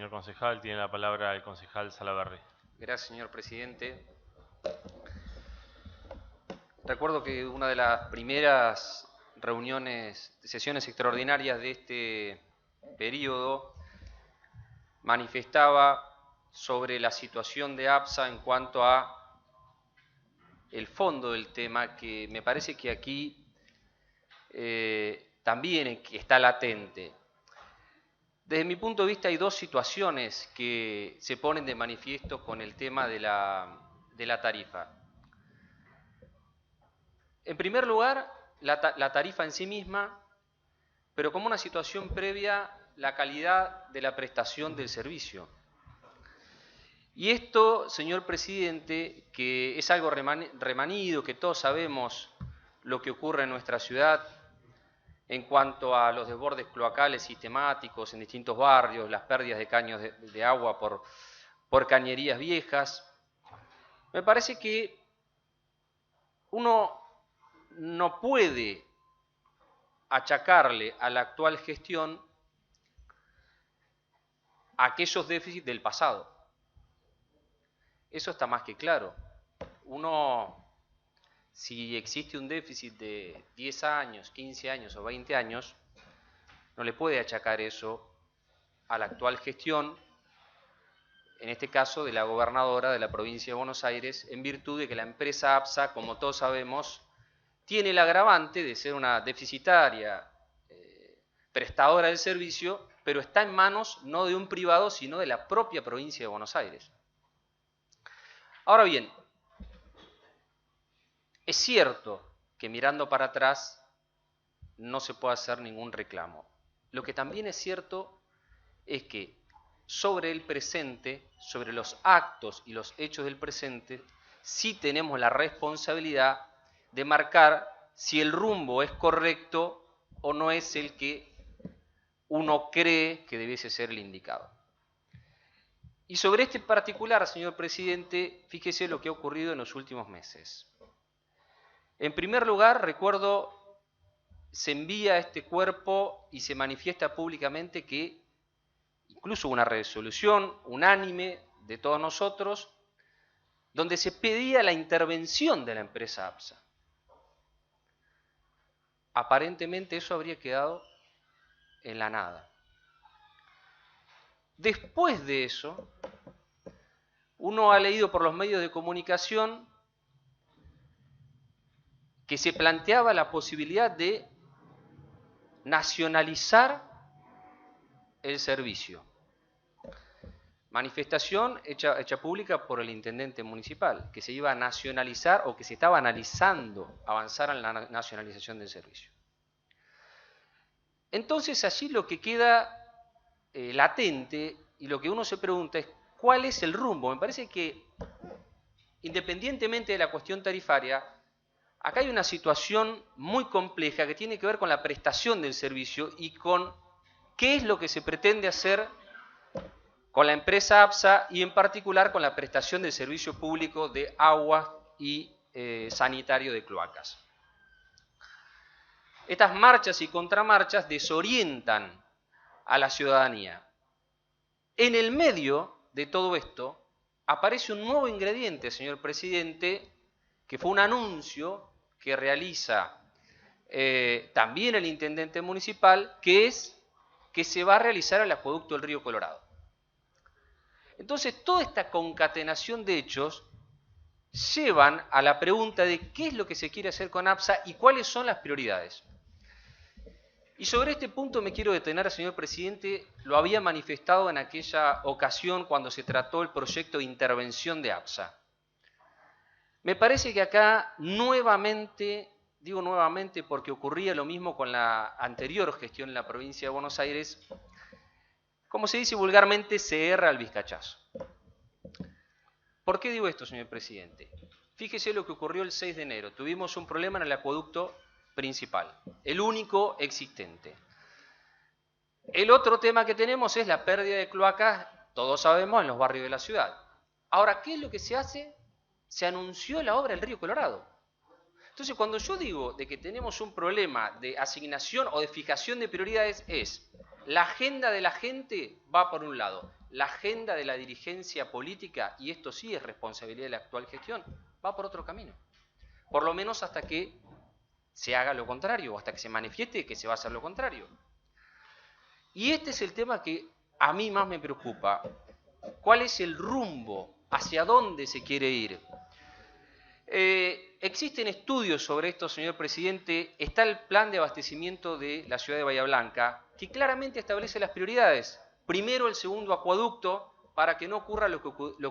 señor concejal. Tiene la palabra el concejal Salaverry. Gracias, señor presidente. Recuerdo que una de las primeras sesiones extraordinarias de este periodo, manifestaba sobre la situación de APSA en cuanto a el fondo del tema, que me parece que aquí también está latente. Desde mi punto de vista hay dos situaciones que se ponen de manifiesto con el tema de la tarifa. En primer lugar, la tarifa en sí misma, pero como una situación previa, la calidad de la prestación del servicio. Y esto, señor presidente, que es algo remanido, que todos sabemos lo que ocurre en nuestra ciudad en cuanto a los desbordes cloacales sistemáticos en distintos barrios, las pérdidas de caños de agua por cañerías viejas. Me parece que uno no puede achacarle a la actual gestión aquellos déficits del pasado. Eso está más que claro. Si existe un déficit de 10 años, 15 años o 20 años, no le puede achacar eso a la actual gestión, en este caso de la gobernadora de la provincia de Buenos Aires, en virtud de que la empresa APSA, como todos sabemos, tiene el agravante de ser una deficitaria prestadora del servicio, pero está en manos no de un privado, sino de la propia provincia de Buenos Aires. Ahora bien, es cierto que mirando para atrás no se puede hacer ningún reclamo. Lo que también es cierto es que sobre el presente, sobre los actos y los hechos del presente, sí tenemos la responsabilidad de marcar si el rumbo es correcto o no es el que uno cree que debiese ser el indicado. Y sobre este particular, señor presidente, fíjese lo que ha ocurrido en los últimos meses. En primer lugar, recuerdo, se envía a este cuerpo y se manifiesta públicamente que incluso una resolución unánime de todos nosotros, donde se pedía la intervención de la empresa APSA. Aparentemente eso habría quedado en la nada. Después de eso, uno ha leído por los medios de comunicación que se planteaba la posibilidad de nacionalizar el servicio. Manifestación hecha pública por el intendente municipal, que se iba a nacionalizar o que se estaba analizando avanzar en la nacionalización del servicio. Entonces allí lo que queda latente y lo que uno se pregunta es ¿cuál es el rumbo? Me parece que independientemente de la cuestión tarifaria, acá hay una situación muy compleja que tiene que ver con la prestación del servicio y con qué es lo que se pretende hacer con la empresa APSA y en particular con la prestación del servicio público de agua y sanitario de cloacas. Estas marchas y contramarchas desorientan a la ciudadanía. En el medio de todo esto aparece un nuevo ingrediente, señor presidente, que fue un anuncio que realiza también el intendente municipal, que es que se va a realizar el acueducto del río Colorado. Entonces, toda esta concatenación de hechos llevan a la pregunta de qué es lo que se quiere hacer con APSA y cuáles son las prioridades. Y sobre este punto me quiero detener, señor presidente, lo había manifestado en aquella ocasión cuando se trató el proyecto de intervención de APSA. Me parece que acá nuevamente, digo nuevamente porque ocurría lo mismo con la anterior gestión en la provincia de Buenos Aires, como se dice vulgarmente, se erra al vizcachazo. ¿Por qué digo esto, señor presidente? Fíjese lo que ocurrió el 6 de enero. Tuvimos un problema en el acueducto principal, el único existente. El otro tema que tenemos es la pérdida de cloacas, todos sabemos, en los barrios de la ciudad. Ahora, ¿qué es lo que se hace? Se anunció la obra del río Colorado. Entonces, cuando yo digo de que tenemos un problema de asignación o de fijación de prioridades, es la agenda de la gente va por un lado, la agenda de la dirigencia política, y esto sí es responsabilidad de la actual gestión, va por otro camino. Por lo menos hasta que se haga lo contrario, o hasta que se manifieste que se va a hacer lo contrario. Y este es el tema que a mí más me preocupa. ¿Cuál es el rumbo? ¿Hacia dónde se quiere ir? Existen estudios sobre esto, señor presidente. Está el plan de abastecimiento de la ciudad de Bahía Blanca, que claramente establece las prioridades. Primero, el segundo acueducto, para que no ocurra lo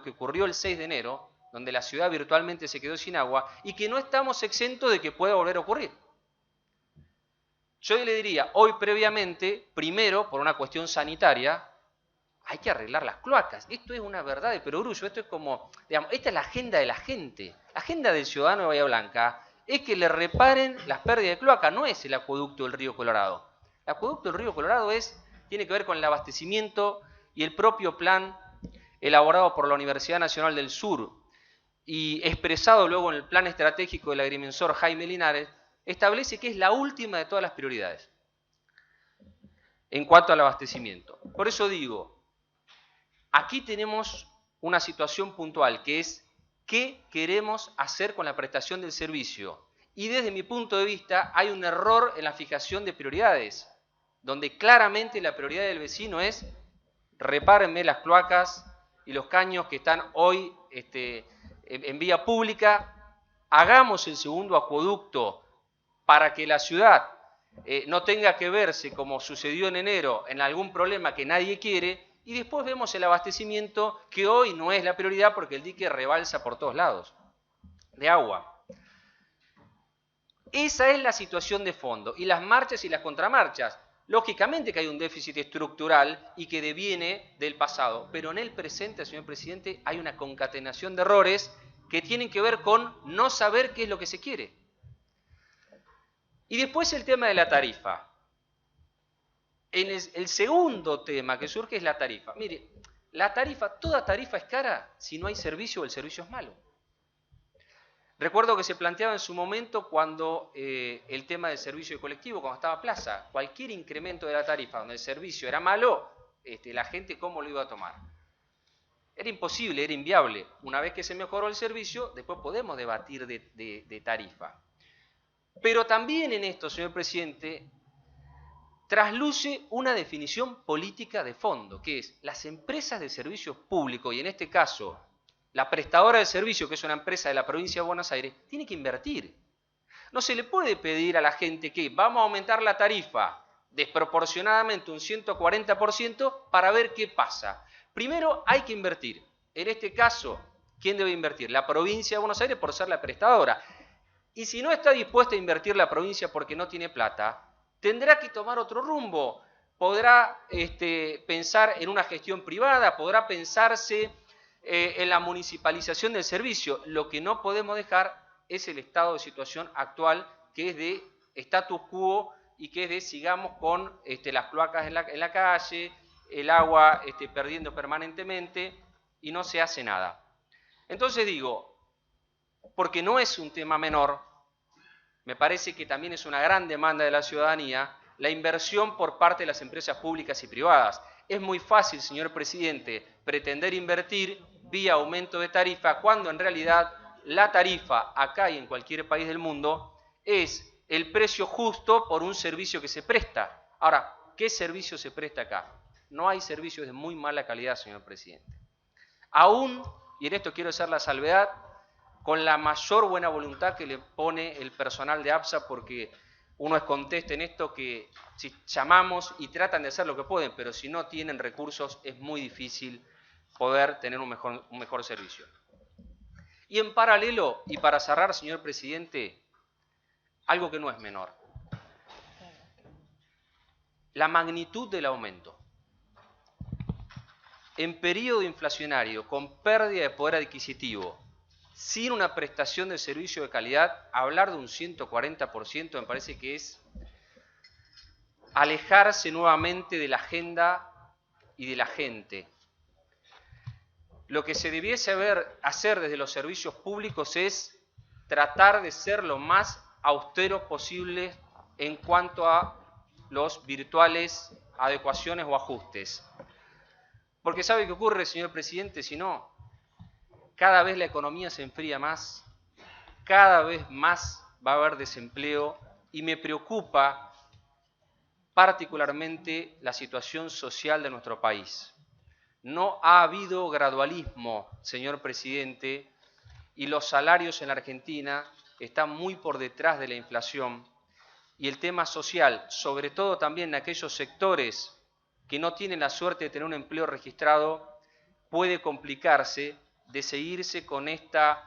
que ocurrió el 6 de enero, donde la ciudad virtualmente se quedó sin agua, y que no estamos exentos de que pueda volver a ocurrir. Yo le diría, hoy previamente, primero, por una cuestión sanitaria, hay que arreglar las cloacas. Esto es una verdad de perogrullo. Esto es como, digamos, esta es la agenda de la gente. La agenda del ciudadano de Bahía Blanca es que le reparen las pérdidas de cloaca, no es el acueducto del río Colorado. El acueducto del río Colorado tiene que ver con el abastecimiento y el propio plan elaborado por la Universidad Nacional del Sur y expresado luego en el plan estratégico del agrimensor Jaime Linares, establece que es la última de todas las prioridades en cuanto al abastecimiento. Por eso digo, aquí tenemos una situación puntual que es qué queremos hacer con la prestación del servicio. Y desde mi punto de vista hay un error en la fijación de prioridades, donde claramente la prioridad del vecino es repárenme las cloacas y los caños que están hoy en vía pública, hagamos el segundo acueducto para que la ciudad no tenga que verse, como sucedió en enero, en algún problema que nadie quiere, y después vemos el abastecimiento, que hoy no es la prioridad porque el dique rebalsa por todos lados de agua. Esa es la situación de fondo. Y las marchas y las contramarchas. Lógicamente que hay un déficit estructural y que deviene del pasado, pero en el presente, señor presidente, hay una concatenación de errores que tienen que ver con no saber qué es lo que se quiere. Y después el tema de la tarifa. El segundo tema que surge es la tarifa. Mire, la tarifa, toda tarifa es cara si no hay servicio o el servicio es malo. Recuerdo que se planteaba en su momento cuando el tema del servicio de colectivo, cuando estaba Plaza, cualquier incremento de la tarifa donde el servicio era malo, la gente cómo lo iba a tomar. Era imposible, era inviable. Una vez que se mejoró el servicio, después podemos debatir de tarifa. Pero también en esto, señor presidente, trasluce una definición política de fondo, que es las empresas de servicios públicos, y en este caso la prestadora de servicio, que es una empresa de la provincia de Buenos Aires, tiene que invertir. No se le puede pedir a la gente que vamos a aumentar la tarifa desproporcionadamente un 140% para ver qué pasa. Primero hay que invertir. En este caso, ¿quién debe invertir? La provincia de Buenos Aires por ser la prestadora. Y si no está dispuesta a invertir la provincia porque no tiene plata, tendrá que tomar otro rumbo. Podrá pensar en una gestión privada, podrá pensarse en la municipalización del servicio. Lo que no podemos dejar es el estado de situación actual, que es de status quo y que es de sigamos con las cloacas en la calle, el agua perdiendo permanentemente y no se hace nada. Entonces digo, porque no es un tema menor, me parece que también es una gran demanda de la ciudadanía, la inversión por parte de las empresas públicas y privadas. Es muy fácil, señor presidente, pretender invertir vía aumento de tarifa, cuando en realidad la tarifa, acá y en cualquier país del mundo, es el precio justo por un servicio que se presta. Ahora, ¿qué servicio se presta acá? No hay servicios de muy mala calidad, señor presidente. Aún, y en esto quiero hacer la salvedad, con la mayor buena voluntad que le pone el personal de APSA, porque uno es conteste en esto que si llamamos y tratan de hacer lo que pueden, pero si no tienen recursos es muy difícil poder tener un mejor servicio. Y en paralelo, y para cerrar, señor presidente, algo que no es menor, la magnitud del aumento. En periodo inflacionario, con pérdida de poder adquisitivo, sin una prestación de servicio de calidad, hablar de un 140% me parece que es alejarse nuevamente de la agenda y de la gente. Lo que se debiese hacer desde los servicios públicos es tratar de ser lo más austero posible en cuanto a los virtuales adecuaciones o ajustes. Porque ¿sabe qué ocurre, señor presidente? Si no, cada vez la economía se enfría más, cada vez más va a haber desempleo y me preocupa particularmente la situación social de nuestro país. No ha habido gradualismo, señor presidente, y los salarios en la Argentina están muy por detrás de la inflación. Y el tema social, sobre todo también en aquellos sectores que no tienen la suerte de tener un empleo registrado, puede complicarse de seguirse con estos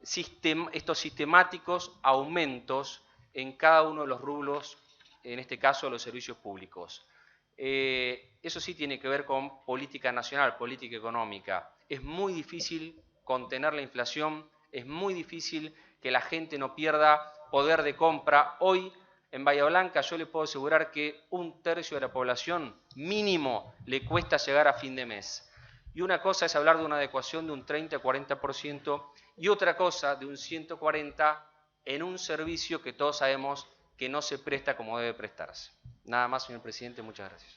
sistemáticos aumentos en cada uno de los rubros, en este caso los servicios públicos. Eso sí tiene que ver con política nacional, política económica. Es muy difícil contener la inflación, es muy difícil que la gente no pierda poder de compra. Hoy en Bahía Blanca yo le puedo asegurar que 1/3 de la población mínimo le cuesta llegar a fin de mes. Y una cosa es hablar de una adecuación de un 30-40% y otra cosa de un 140% en un servicio que todos sabemos que no se presta como debe prestarse. Nada más, señor presidente, muchas gracias.